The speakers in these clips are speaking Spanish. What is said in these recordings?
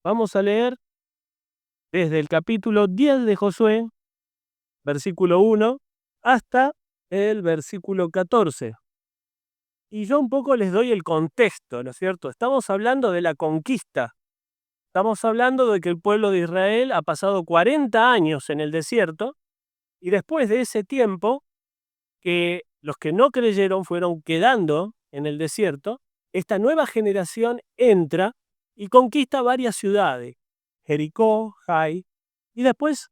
Vamos a leer desde el capítulo 10 de Josué, versículo 1, hasta el versículo 14. Y yo un poco les doy el contexto, ¿no es cierto? Estamos hablando de la conquista. Estamos hablando de que el pueblo de Israel ha pasado 40 años en el desierto, y después de ese tiempo, que los que no creyeron fueron quedando en el desierto, esta nueva generación entra y conquista varias ciudades, Jericó, Jai, y después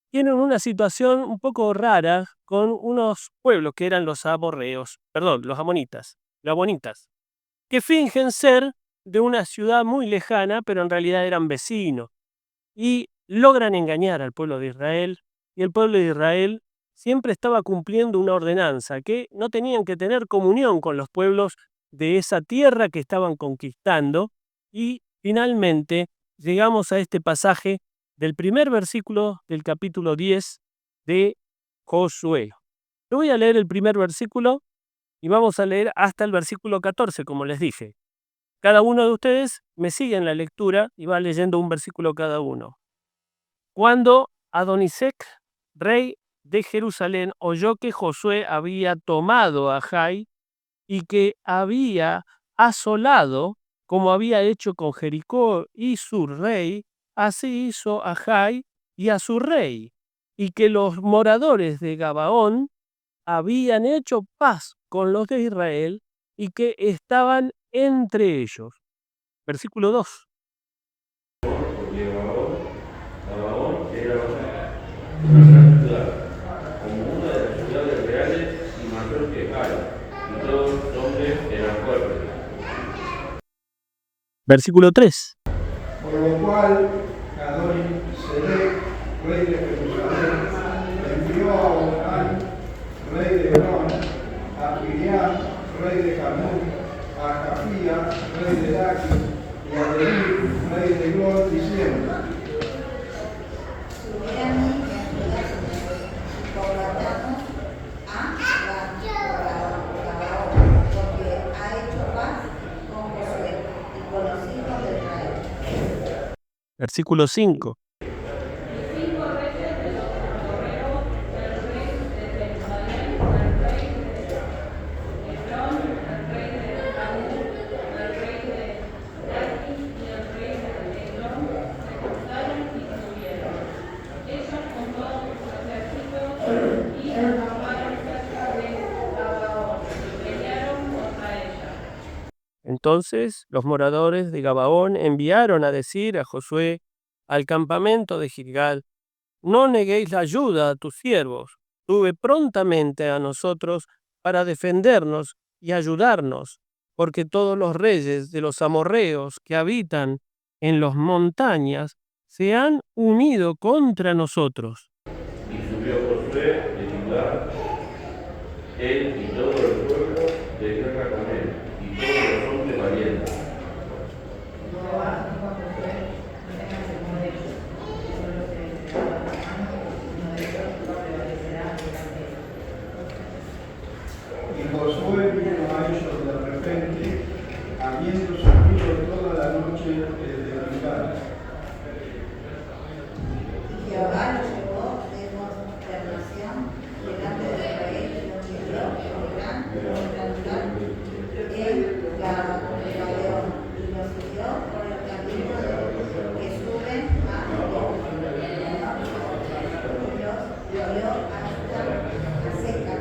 tienen una situación un poco rara con unos pueblos que eran los amonitas, que fingen ser de una ciudad muy lejana, pero en realidad eran vecinos, y logran engañar al pueblo de Israel, y el pueblo de Israel siempre estaba cumpliendo una ordenanza, que no tenían que tener comunión con los pueblos de esa tierra que estaban conquistando, y finalmente llegamos a este pasaje del primer versículo del capítulo 10 de Josué. Yo voy a leer el primer versículo y vamos a leer hasta el versículo 14, como les dije. Cada uno de ustedes me sigue en la lectura y va leyendo un versículo cada uno. Cuando Adonisec, rey de Jerusalén, oyó que Josué había tomado a Jai y que había asolado, como había hecho con Jericó y su rey, así hizo a Jai y a su rey, y que los moradores de Gabaón habían hecho paz con los de Israel y que estaban entre ellos. Versículo 2. Porque Gabaón era una gran ciudad, como una de las ciudades reales y mayor que Jai, y todos los hombres eran fuertes. Versículo 3. Por lo cual, Adoni-Sedec, rey de Jerusalén, envió a Onán, rey de Hebrón, a Piriam, rey de Jarmut, a Jafía, rey de Laquis, y a David, rey de Glor, diciendo: Versículo 5. Entonces los moradores de Gabaón enviaron a decir a Josué al campamento de Gilgal: no neguéis la ayuda a tus siervos, sube prontamente a nosotros para defendernos y ayudarnos, porque todos los reyes de los amorreos que habitan en las montañas se han unido contra nosotros. Y subió Josué de Gilgal, él y todo el pueblo de guerra con él, y todos los hombres valientes. Y Josué vino a ellos de repente, habiendo subido toda la noche desde Gilgal. Jehová los llevó de consternación delante de Israel y los hirió con gran mortandad en Gabaón, y los hirió por el camino que suben a y los hirió hasta Azeca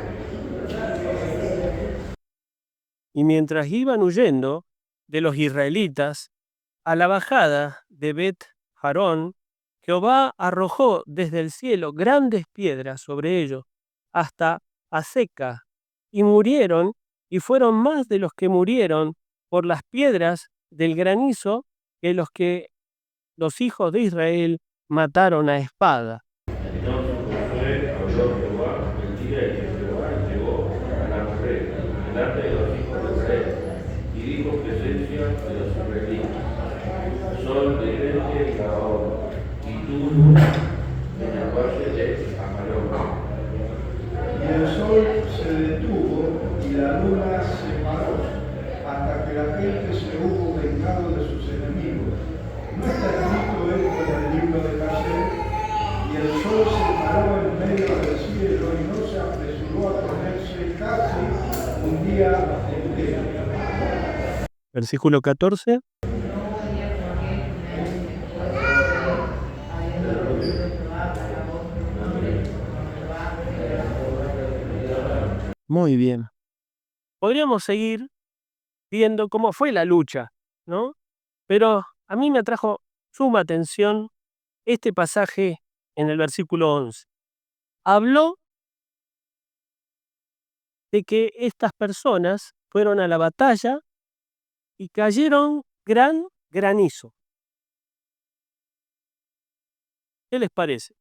Y mientras iban huyendo de los israelitas a la bajada de Bet-Jarón, Jehová arrojó desde el cielo grandes piedras sobre ellos hasta Azeca, y murieron, y fueron más de los que murieron por las piedras del granizo que los hijos de Israel mataron a espada. Entonces Josué habló a Jehová el día en que Jehová llegó a la mujer delante de los hijos de Israel, y dijo en presencia de los israelitas: sol detente en Gabaón, y tú luna en el valle de Ajalón. Y el sol se detuvo y la luna se paró, hasta que la gente se hubo vengado de sus enemigos. ¿No está escrito día entero. Versículo 14. Muy bien. Podríamos seguir viendo cómo fue la lucha, ¿no? Pero a mí me atrajo suma atención este pasaje en el versículo 11. Habló de que estas personas fueron a la batalla y cayeron gran granizo. ¿Qué les parece?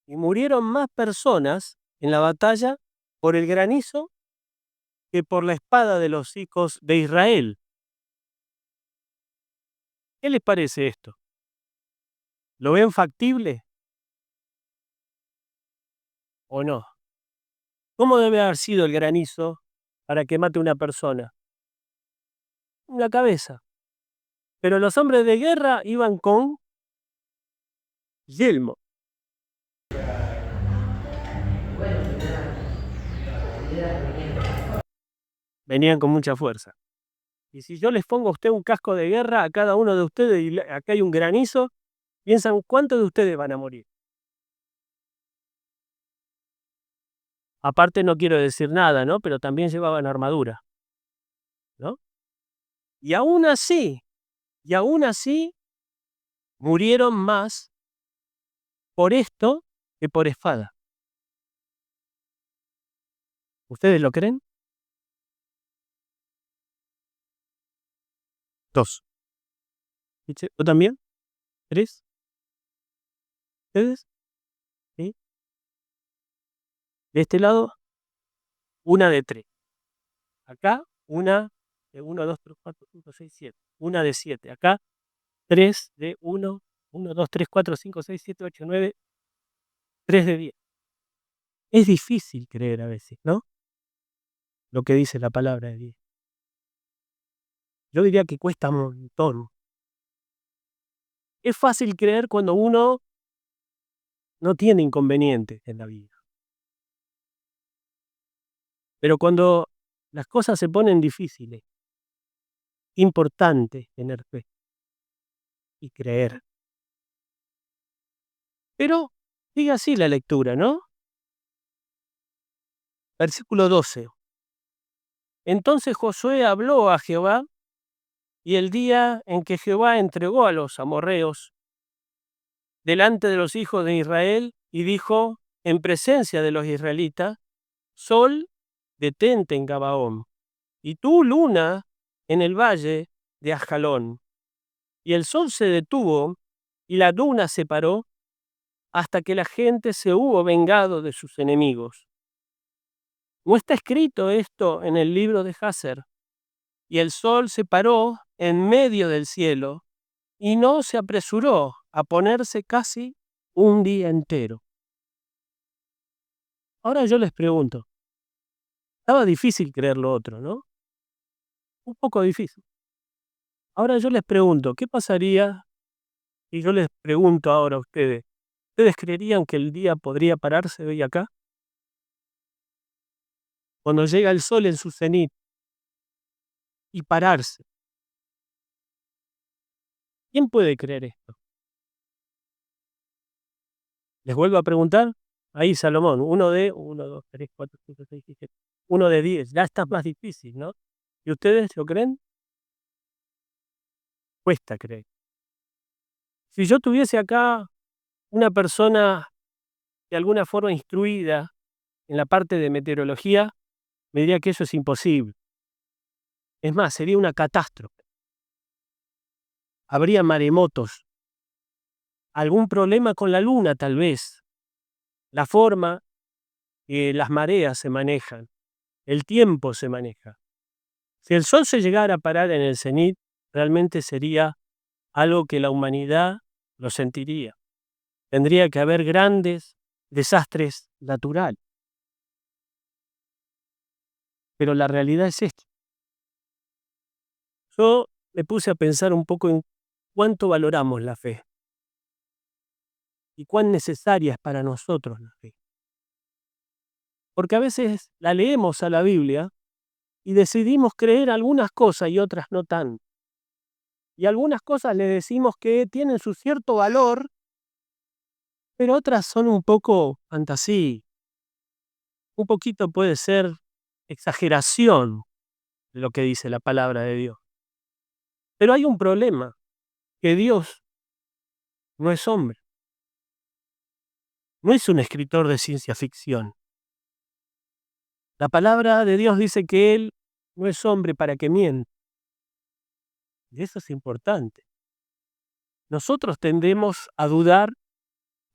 Y murieron más personas en la batalla por el granizo que por la espada de los hijos de Israel. ¿Qué les parece esto? ¿Lo ven factible o no? ¿Cómo debe haber sido el granizo para que mate a una persona? En la cabeza. Pero los hombres de guerra iban con yelmo. Venían con mucha fuerza. Y si yo les pongo a usted un casco de guerra a cada uno de ustedes y acá hay un granizo, piensan cuántos de ustedes van a morir. Aparte no quiero decir nada, ¿no? Pero también llevaban armadura, ¿no? Y aún así, murieron más por esto que por espada. ¿Ustedes lo creen? 2. ¿Tú también? 3. ¿Ustedes? ¿Sí? De este lado, una de 3. Acá, una de 1, 2, 3, 4, 5, 6, 7. Una de 7. Acá, 3 de 1, 1, 2, 3, 4, 5, 6, 7, 8, 9, 3 de 10. Es difícil creer a veces, ¿no? Lo que dice la palabra de Dios. Yo diría que cuesta un montón. Es fácil creer cuando uno no tiene inconvenientes en la vida. Pero cuando las cosas se ponen difíciles, importante tener fe y creer. Pero sigue así la lectura, ¿no? Versículo 12. Entonces Josué habló a Jehová, y el día en que Jehová entregó a los amorreos delante de los hijos de Israel, y dijo en presencia de los israelitas: Sol, detente en Gabaón, y tú, luna, en el valle de Ajalón. Y el sol se detuvo, y la luna se paró, hasta que la gente se hubo vengado de sus enemigos. ¿No está escrito esto en el libro de Jaser? Y el sol se paró en medio del cielo, y no se apresuró a ponerse casi un día entero. Ahora yo les pregunto, estaba difícil creer lo otro, ¿no? Un poco difícil. Ahora yo les pregunto, ¿qué pasaría? Y yo les pregunto ahora a ustedes, ¿ustedes creerían que el día podría pararse hoy acá? Cuando llega el sol en su cenit y pararse. ¿Quién puede creer esto? Les vuelvo a preguntar. Ahí Salomón, 1 de 1, 2, 3, 4, 5, 6, 7. 1 de 10. Ya está más difícil, ¿no? ¿Y ustedes lo creen? Cuesta creer. Si yo tuviese acá una persona de alguna forma instruida en la parte de meteorología, me diría que eso es imposible. Es más, sería una catástrofe. Habría maremotos. Algún problema con la luna, tal vez. La forma que las mareas se manejan. El tiempo se maneja. Si el sol se llegara a parar en el cenit, realmente sería algo que la humanidad lo sentiría. Tendría que haber grandes desastres naturales. Pero la realidad es esta. Yo me puse a pensar un poco en cuánto valoramos la fe y cuán necesaria es para nosotros la fe. Porque a veces la leemos a la Biblia y decidimos creer algunas cosas y otras no tanto. Y algunas cosas le decimos que tienen su cierto valor, pero otras son un poco fantasía. Un poquito puede ser exageración de lo que dice la palabra de Dios. Pero hay un problema, que Dios no es hombre. No es un escritor de ciencia ficción. La palabra de Dios dice que Él no es hombre para que mienta. Y eso es importante. Nosotros tendemos a dudar,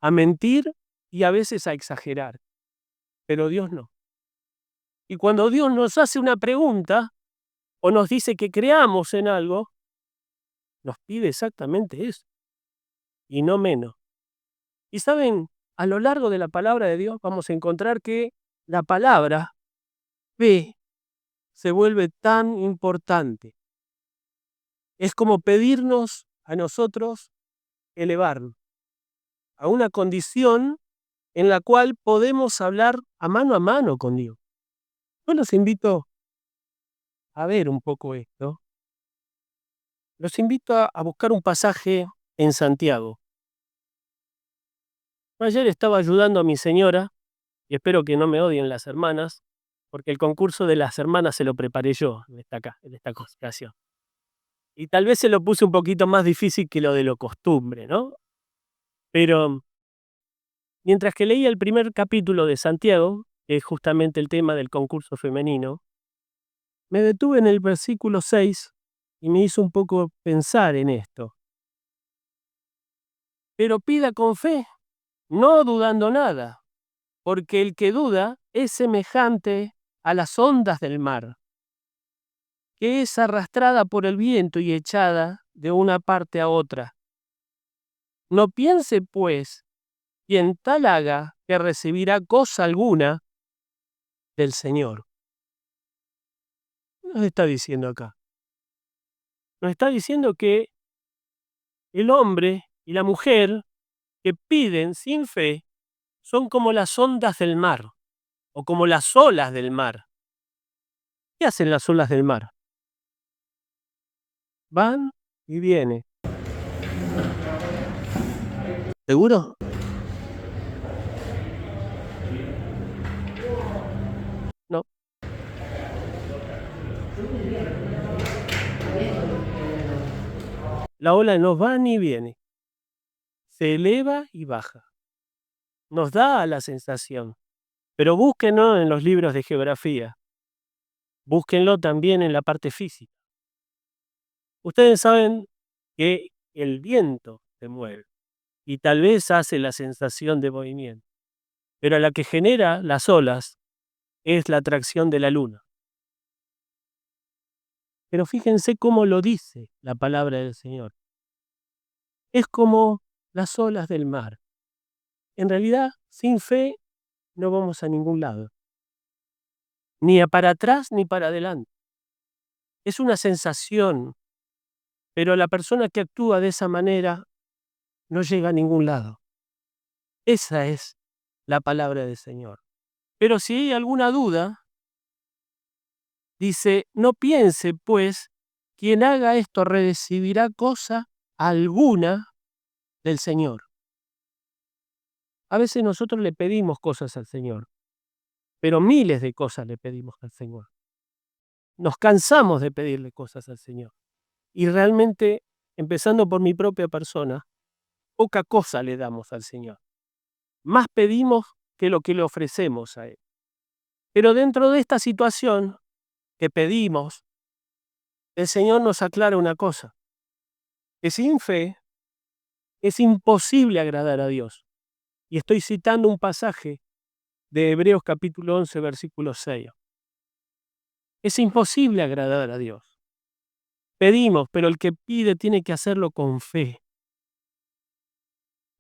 a mentir y a veces a exagerar, pero Dios no. Y cuando Dios nos hace una pregunta o nos dice que creamos en algo, nos pide exactamente eso, y no menos. Y saben, a lo largo de la palabra de Dios vamos a encontrar que la palabra fe se vuelve tan importante. Es como pedirnos a nosotros elevarnos a una condición en la cual podemos hablar a mano con Dios. Yo los invito a ver un poco esto. Los invito a buscar un pasaje en Santiago. Ayer estaba ayudando a mi señora, y espero que no me odien las hermanas, porque el concurso de las hermanas se lo preparé yo en esta ocasión. Y tal vez se lo puse un poquito más difícil que lo de lo costumbre, ¿no? Pero mientras que leía el primer capítulo de Santiago, que es justamente el tema del concurso femenino, me detuve en el versículo 6 y me hizo un poco pensar en esto. Pero pida con fe, no dudando nada, porque el que duda es semejante a las ondas del mar, que es arrastrada por el viento y echada de una parte a otra. No piense, pues, quien tal haga que recibirá cosa alguna del Señor. ¿Qué nos está diciendo acá? Nos está diciendo que el hombre y la mujer que piden sin fe son como las ondas del mar o como las olas del mar. ¿Qué hacen las olas del mar? Van y vienen. ¿Seguro? No. La ola no va ni viene. Se eleva y baja. Nos da la sensación. Pero búsquenlo en los libros de geografía. Búsquenlo también en la parte física. Ustedes saben que el viento se mueve y tal vez hace la sensación de movimiento. Pero la que genera las olas es la atracción de la luna. Pero fíjense cómo lo dice la palabra del Señor. Es como las olas del mar. En realidad, sin fe no vamos a ningún lado. Ni para atrás ni para adelante. Es una sensación, pero la persona que actúa de esa manera no llega a ningún lado. Esa es la palabra del Señor. Pero si hay alguna duda, dice, no piense, pues, quien haga esto recibirá cosa alguna del Señor. A veces nosotros le pedimos cosas al Señor, pero miles de cosas le pedimos al Señor. Nos cansamos de pedirle cosas al Señor. Y realmente, empezando por mi propia persona, poca cosa le damos al Señor. Más pedimos que lo que le ofrecemos a Él. Pero dentro de esta situación que pedimos, el Señor nos aclara una cosa, que sin fe es imposible agradar a Dios. Y estoy citando un pasaje de Hebreos capítulo 11, versículo 6. Es imposible agradar a Dios. Pedimos, pero el que pide tiene que hacerlo con fe.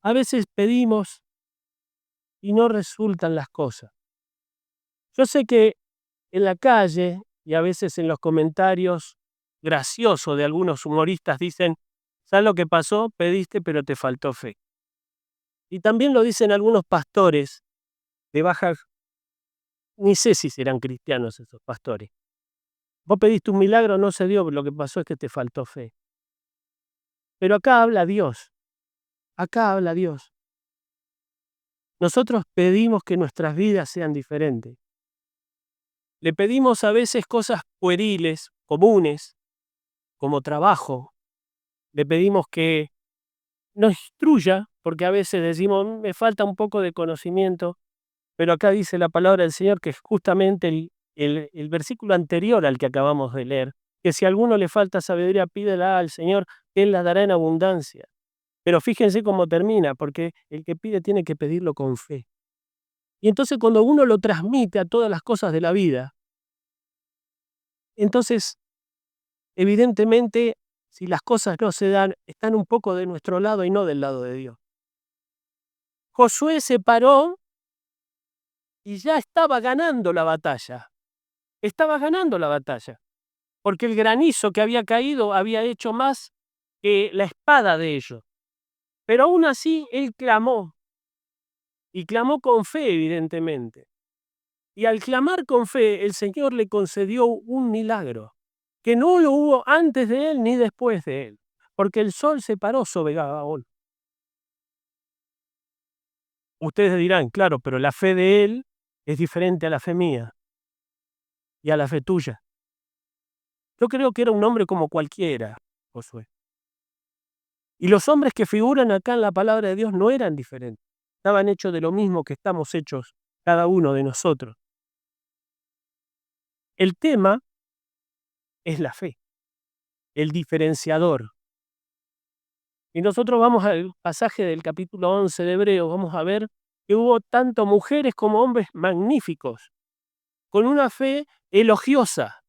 A veces pedimos y no resultan las cosas. Yo sé que en la calle y a veces en los comentarios graciosos de algunos humoristas dicen, ¿sabes lo que pasó? Pediste, pero te faltó fe. Y también lo dicen algunos pastores de baja, ni sé si serán cristianos esos pastores, Vos pediste un milagro, no se dio, lo que pasó es que te faltó fe. Pero acá habla Dios. Acá habla Dios. Nosotros pedimos que nuestras vidas sean diferentes. Le pedimos a veces cosas pueriles, comunes, como trabajo. Le pedimos que nos instruya, porque a veces decimos, me falta un poco de conocimiento, pero acá dice la palabra del Señor que es justamente el versículo anterior al que acabamos de leer, que si a alguno le falta sabiduría, pídela al Señor, que Él la dará en abundancia. Pero fíjense cómo termina, porque el que pide tiene que pedirlo con fe. Y entonces cuando uno lo transmite a todas las cosas de la vida, entonces, evidentemente, si las cosas no se dan, están un poco de nuestro lado y no del lado de Dios. Josué se paró y ya estaba ganando la batalla. Estaba ganando la batalla. Porque el granizo que había caído había hecho más que la espada de ellos. Pero aún así, él clamó. Y clamó con fe, evidentemente. Y al clamar con fe, el Señor le concedió un milagro, que no lo hubo antes de él ni después de él, porque el sol se paró sobre Gabaón. Ustedes dirán, claro, pero la fe de él es diferente a la fe mía y a la fe tuya. Yo creo que era un hombre como cualquiera, Josué. Y los hombres que figuran acá en la palabra de Dios no eran diferentes, estaban hechos de lo mismo que estamos hechos cada uno de nosotros. El tema es la fe, el diferenciador. Y nosotros vamos al pasaje del capítulo 11 de Hebreos, vamos a ver que hubo tanto mujeres como hombres magníficos, con una fe elogiosa,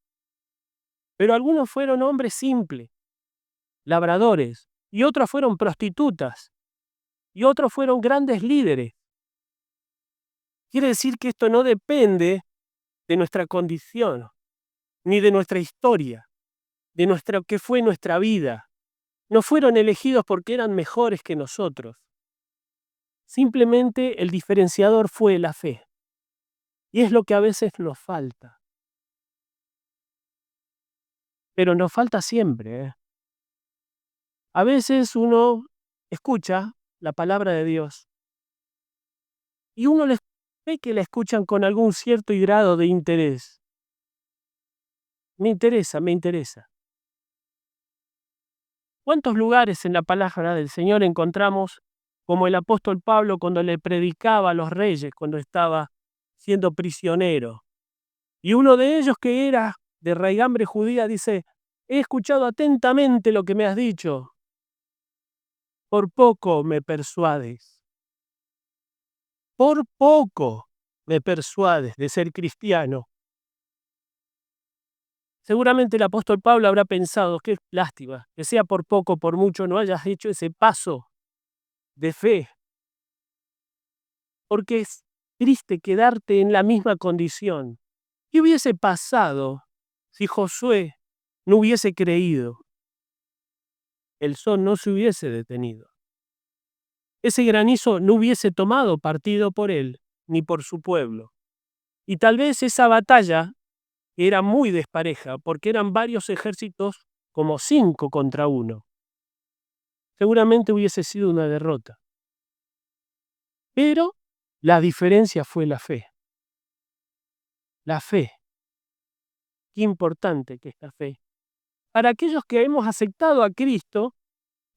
pero algunos fueron hombres simples, labradores, y otros fueron prostitutas, y otros fueron grandes líderes. Quiere decir que esto no depende de nuestra condición, ni de nuestra historia, de qué fue nuestra vida. No fueron elegidos porque eran mejores que nosotros. Simplemente el diferenciador fue la fe. Y es lo que a veces nos falta. Pero nos falta siempre, ¿eh? A veces uno escucha la palabra de Dios y uno ve que la escuchan con algún cierto grado de interés. Me interesa. ¿Cuántos lugares en la palabra del Señor encontramos como el apóstol Pablo cuando le predicaba a los reyes, cuando estaba siendo prisionero? Y uno de ellos, que era de raigambre judía, dice, he escuchado atentamente lo que me has dicho. Por poco me persuades. Por poco me persuades de ser cristiano. Seguramente el apóstol Pablo habrá pensado, qué lástima, que sea por poco, por mucho, no hayas hecho ese paso de fe. Porque es triste quedarte en la misma condición. ¿Qué hubiese pasado si Josué no hubiese creído? El sol no se hubiese detenido. Ese granizo no hubiese tomado partido por él, ni por su pueblo. Y tal vez esa batalla era muy despareja, porque eran varios ejércitos, como 5 contra 1. Seguramente hubiese sido una derrota. Pero la diferencia fue la fe. La fe. Qué importante que es la fe. Para aquellos que hemos aceptado a Cristo,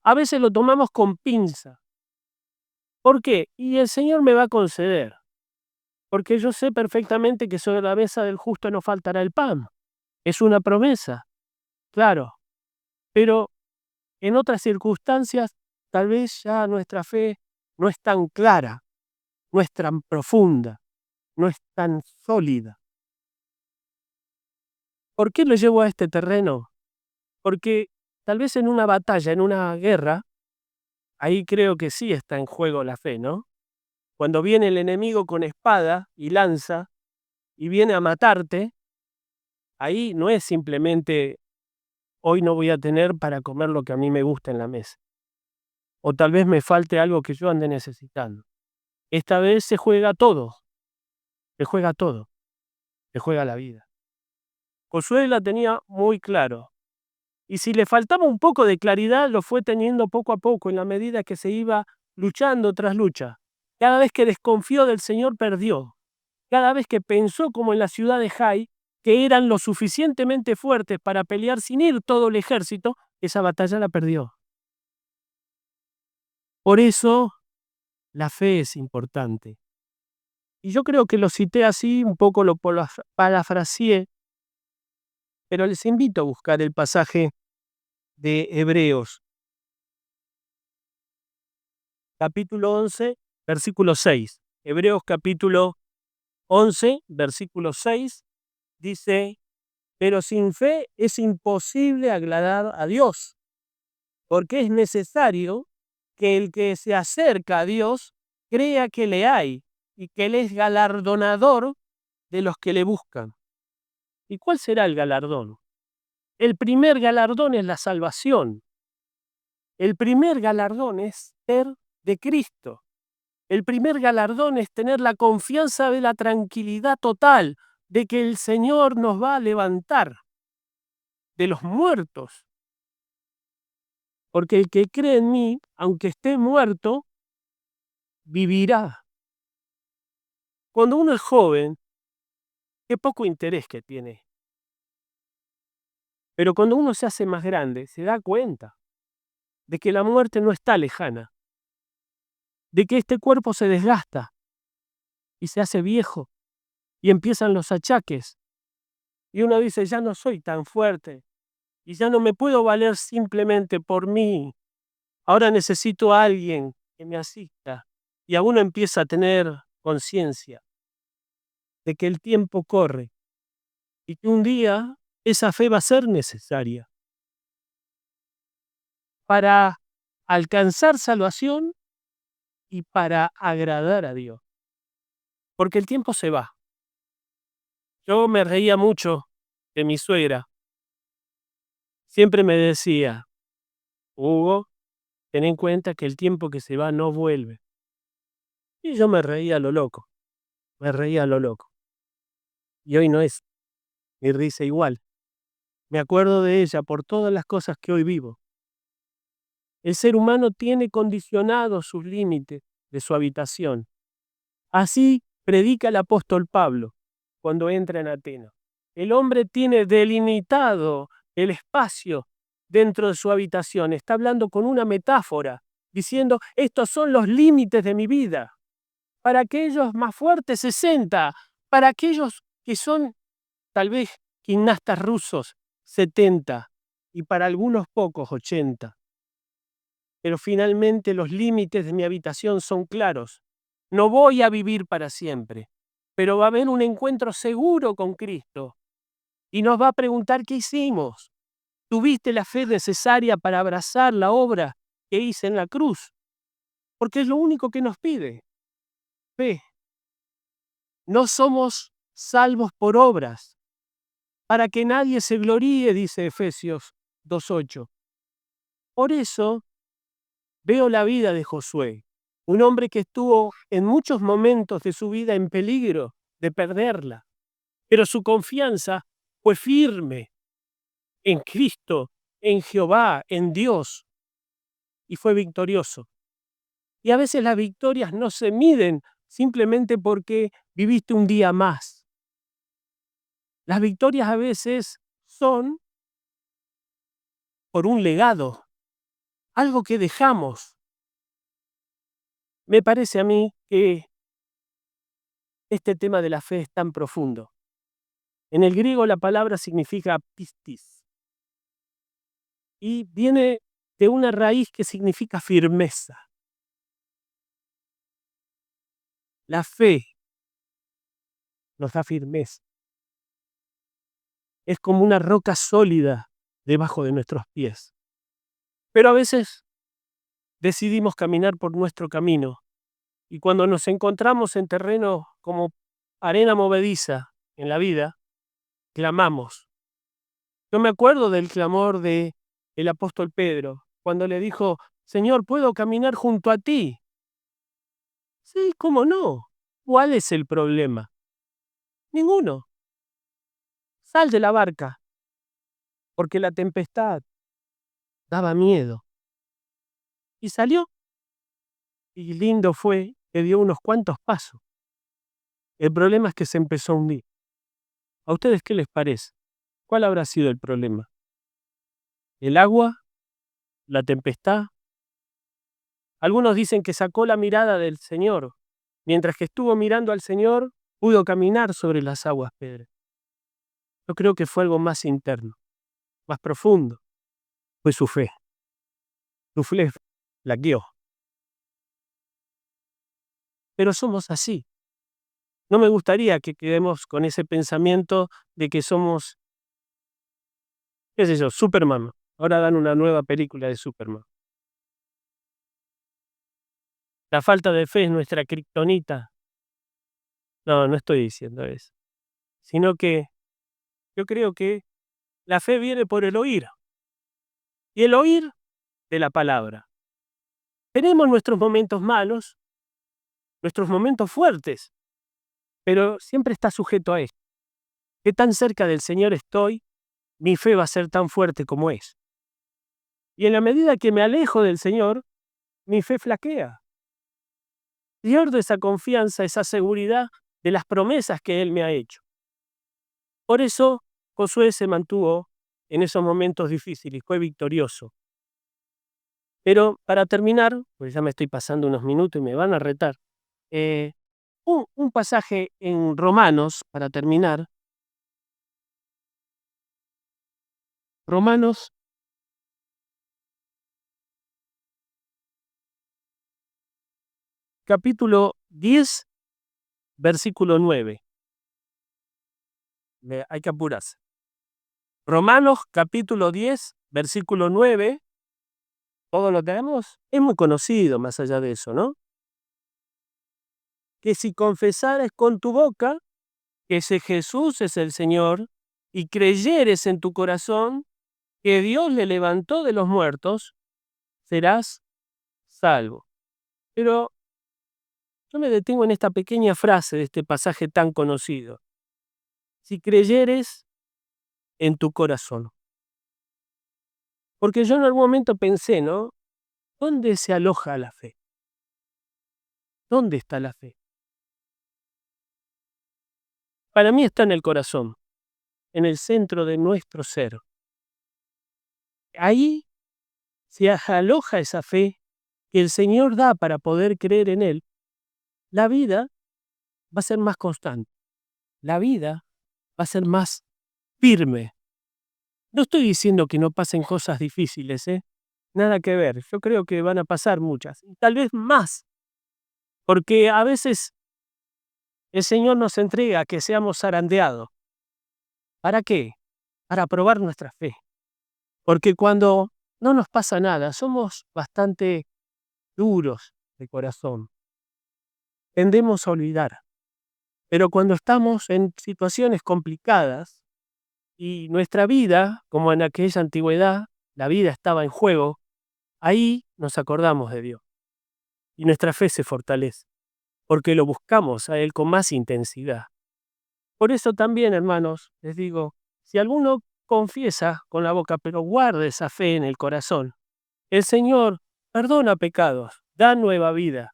a veces lo tomamos con pinza. ¿Por qué? Y el Señor me va a conceder. Porque yo sé perfectamente que sobre la mesa del justo no faltará el pan. Es una promesa, claro. Pero en otras circunstancias, tal vez ya nuestra fe no es tan clara, no es tan profunda, no es tan sólida. ¿Por qué lo llevo a este terreno? Porque tal vez en una batalla, en una guerra, ahí creo que sí está en juego la fe, ¿no? Cuando viene el enemigo con espada y lanza y viene a matarte, ahí no es simplemente hoy no voy a tener para comer lo que a mí me gusta en la mesa. O tal vez me falte algo que yo ande necesitando. Esta vez se juega todo. Se juega todo. Se juega la vida. Josué la tenía muy claro. Y si le faltaba un poco de claridad, lo fue teniendo poco a poco, en la medida que se iba luchando tras lucha. Cada vez que desconfió del Señor, perdió. Cada vez que pensó, como en la ciudad de Jai, que eran lo suficientemente fuertes para pelear sin ir todo el ejército, esa batalla la perdió. Por eso, la fe es importante. Y yo creo que lo cité así, un poco lo parafraseé, pero les invito a buscar el pasaje de Hebreos, capítulo 11, versículo 6. Hebreos capítulo 11, versículo 6, dice: pero sin fe es imposible agradar a Dios, porque es necesario que el que se acerca a Dios crea que le hay y que Él es galardonador de los que le buscan. ¿Y cuál será el galardón? El primer galardón es la salvación. El primer galardón es ser de Cristo. El primer galardón es tener la confianza de la tranquilidad total de que el Señor nos va a levantar de los muertos. Porque el que cree en mí, aunque esté muerto, vivirá. Cuando uno es joven, qué poco interés que tiene. Pero cuando uno se hace más grande, se da cuenta de que la muerte no está lejana, de que este cuerpo se desgasta y se hace viejo y empiezan los achaques. Y uno dice, ya no soy tan fuerte y ya no me puedo valer simplemente por mí. Ahora necesito a alguien que me asista. Y a uno empieza a tener conciencia de que el tiempo corre y que un día esa fe va a ser necesaria para alcanzar salvación y para agradar a Dios. Porque el tiempo se va. Yo me reía mucho de mi suegra. Siempre me decía, Hugo, ten en cuenta que el tiempo que se va no vuelve. Y yo me reía a lo loco. Me reía a lo loco. Y hoy no es mi risa igual. Me acuerdo de ella por todas las cosas que hoy vivo. El ser humano tiene condicionados sus límites de su habitación. Así predica el apóstol Pablo cuando entra en Atenas. El hombre tiene delimitado el espacio dentro de su habitación. Está hablando con una metáfora, diciendo, estos son los límites de mi vida. Para aquellos más fuertes, 60. Para aquellos que son tal vez gimnastas rusos, 70. Y para algunos pocos, 80. Pero finalmente los límites de mi habitación son claros. No voy a vivir para siempre, pero va a haber un encuentro seguro con Cristo. Y nos va a preguntar qué hicimos. ¿Tuviste la fe necesaria para abrazar la obra que hice en la cruz? Porque es lo único que nos pide. Fe. No somos salvos por obras, para que nadie se gloríe, dice Efesios 2:8. Por eso veo la vida de Josué, un hombre que estuvo en muchos momentos de su vida en peligro de perderla, pero su confianza fue firme en Cristo, en Jehová, en Dios, y fue victorioso. Y a veces las victorias no se miden simplemente porque viviste un día más. Las victorias a veces son por un legado, algo que dejamos. Me parece a mí que este tema de la fe es tan profundo. En el griego la palabra significa pistis y viene de una raíz que significa firmeza. La fe nos da firmeza. Es como una roca sólida debajo de nuestros pies. Pero a veces decidimos caminar por nuestro camino y cuando nos encontramos en terreno como arena movediza en la vida, clamamos. Yo me acuerdo del clamor del apóstol Pedro, cuando le dijo, Señor, ¿puedo caminar junto a ti? Sí, ¿cómo no? ¿Cuál es el problema? Ninguno. sal de la barca, porque la tempestad daba miedo. Y salió, y lindo fue que dio unos cuantos pasos. El problema es que se empezó a hundir. ¿A ustedes qué les parece? ¿Cuál habrá sido el problema? ¿El agua? ¿La tempestad? Algunos dicen que sacó la mirada del Señor. Mientras que estuvo mirando al Señor, pudo caminar sobre las aguas, Pedro. Yo creo que fue algo más interno, más profundo. Fue su fe. Su fe la guió. Pero somos así. No me gustaría que quedemos con ese pensamiento de que somos, qué sé yo, Superman. Ahora dan una nueva película de Superman. La falta de fe es nuestra kriptonita. No, no estoy diciendo eso. Sino que yo creo que la fe viene por el oír. Y el oír de la palabra. Tenemos nuestros momentos malos, nuestros momentos fuertes, pero siempre está sujeto a esto. ¿Qué tan cerca del Señor estoy? Mi fe va a ser tan fuerte como es. Y en la medida que me alejo del Señor, mi fe flaquea. Pierdo esa confianza, esa seguridad de las promesas que Él me ha hecho. Por eso Josué se mantuvo en esos momentos difíciles, fue victorioso. Pero para terminar, pues ya me estoy pasando unos minutos y me van a retar, un pasaje en Romanos, para terminar. Romanos capítulo 10, versículo 9. Hay que apurarse. Romanos capítulo 10, versículo 9. ¿Todos lo tenemos? Es muy conocido más allá de eso, ¿no? Que si confesares con tu boca que ese Jesús es el Señor y creyeres en tu corazón que Dios le levantó de los muertos, serás salvo. Pero yo me detengo en esta pequeña frase de este pasaje tan conocido. Si creyeres en tu corazón. Porque yo en algún momento pensé, ¿no? ¿Dónde se aloja la fe? ¿Dónde está la fe? Para mí está en el corazón, en el centro de nuestro ser. Ahí se aloja esa fe que el Señor da para poder creer en Él. La vida va a ser más constante. La vida va a ser más firme. No estoy diciendo que no pasen cosas difíciles, ¿eh? Nada que ver. Yo creo que van a pasar muchas, tal vez más, porque a veces el Señor nos entrega a que seamos zarandeados. ¿Para qué? Para probar nuestra fe. Porque cuando no nos pasa nada, somos bastante duros de corazón. Tendemos a olvidar. Pero cuando estamos en situaciones complicadas y nuestra vida, como en aquella antigüedad, la vida estaba en juego, ahí nos acordamos de Dios. Y nuestra fe se fortalece, porque lo buscamos a Él con más intensidad. Por eso también, hermanos, les digo, si alguno confiesa con la boca, pero guarda esa fe en el corazón, el Señor perdona pecados, da nueva vida.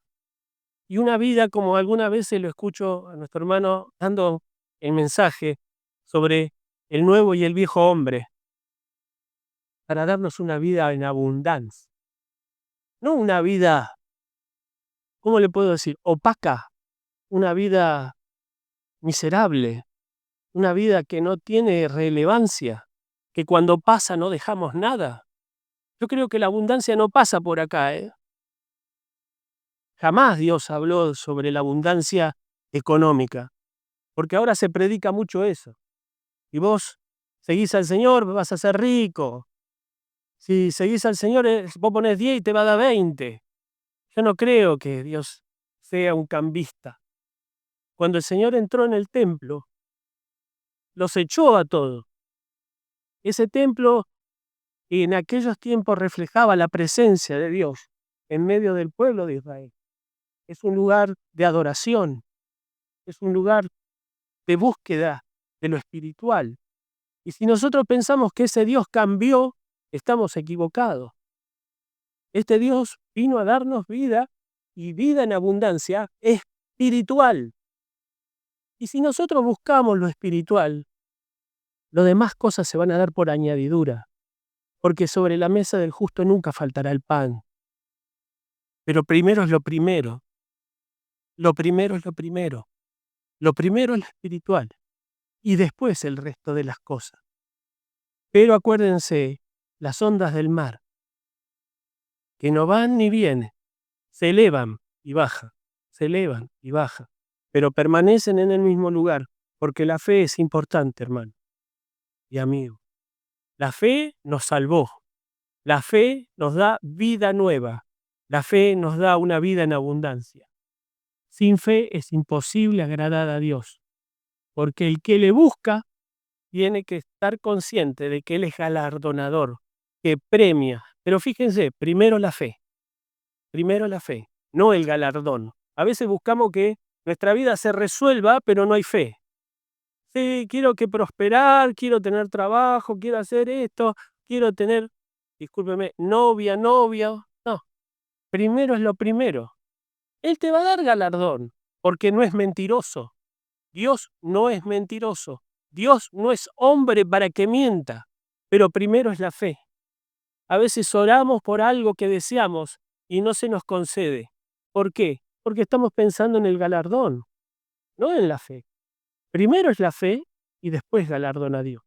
Y una vida, como algunas veces lo escucho a nuestro hermano dando el mensaje sobre el nuevo y el viejo hombre, para darnos una vida en abundancia. No una vida, ¿cómo le puedo decir? Opaca, una vida miserable, una vida que no tiene relevancia, que cuando pasa no dejamos nada. Yo creo que la abundancia no pasa por acá, ¿eh? Jamás Dios habló sobre la abundancia económica, porque ahora se predica mucho eso. Y vos seguís al Señor, vas a ser rico. Si seguís al Señor, vos ponés 10 y te va a dar 20. Yo no creo que Dios sea un cambista. Cuando el Señor entró en el templo, los echó a todos. Ese templo en aquellos tiempos reflejaba la presencia de Dios en medio del pueblo de Israel. Es un lugar de adoración, es un lugar de búsqueda de lo espiritual. Y si nosotros pensamos que ese Dios cambió, estamos equivocados. Este Dios vino a darnos vida y vida en abundancia espiritual. Y si nosotros buscamos lo espiritual, las demás cosas se van a dar por añadidura, porque sobre la mesa del justo nunca faltará el pan. Pero primero es lo primero. Lo primero es lo primero. Lo primero es lo espiritual y después el resto de las cosas. Pero acuérdense, las ondas del mar, que no van ni vienen, se elevan y bajan, se elevan y bajan, pero permanecen en el mismo lugar, porque la fe es importante, hermano y amigo. La fe nos salvó, la fe nos da vida nueva, la fe nos da una vida en abundancia. Sin fe es imposible agradar a Dios, porque el que le busca tiene que estar consciente de que Él es galardonador, que premia. Pero fíjense, primero la fe, no el galardón. A veces buscamos que nuestra vida se resuelva, pero no hay fe. Sí, quiero que prosperar, quiero tener trabajo, quiero hacer esto, quiero tener, discúlpeme, novia. No, primero es lo primero. Él te va a dar galardón, porque no es mentiroso. Dios no es mentiroso. Dios no es hombre para que mienta, pero primero es la fe. A veces oramos por algo que deseamos y no se nos concede. ¿Por qué? Porque estamos pensando en el galardón, no en la fe. Primero es la fe y después galardón a Dios.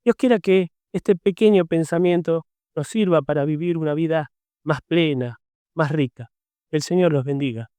Dios quiera que este pequeño pensamiento nos sirva para vivir una vida más plena, más rica. Que el Señor los bendiga.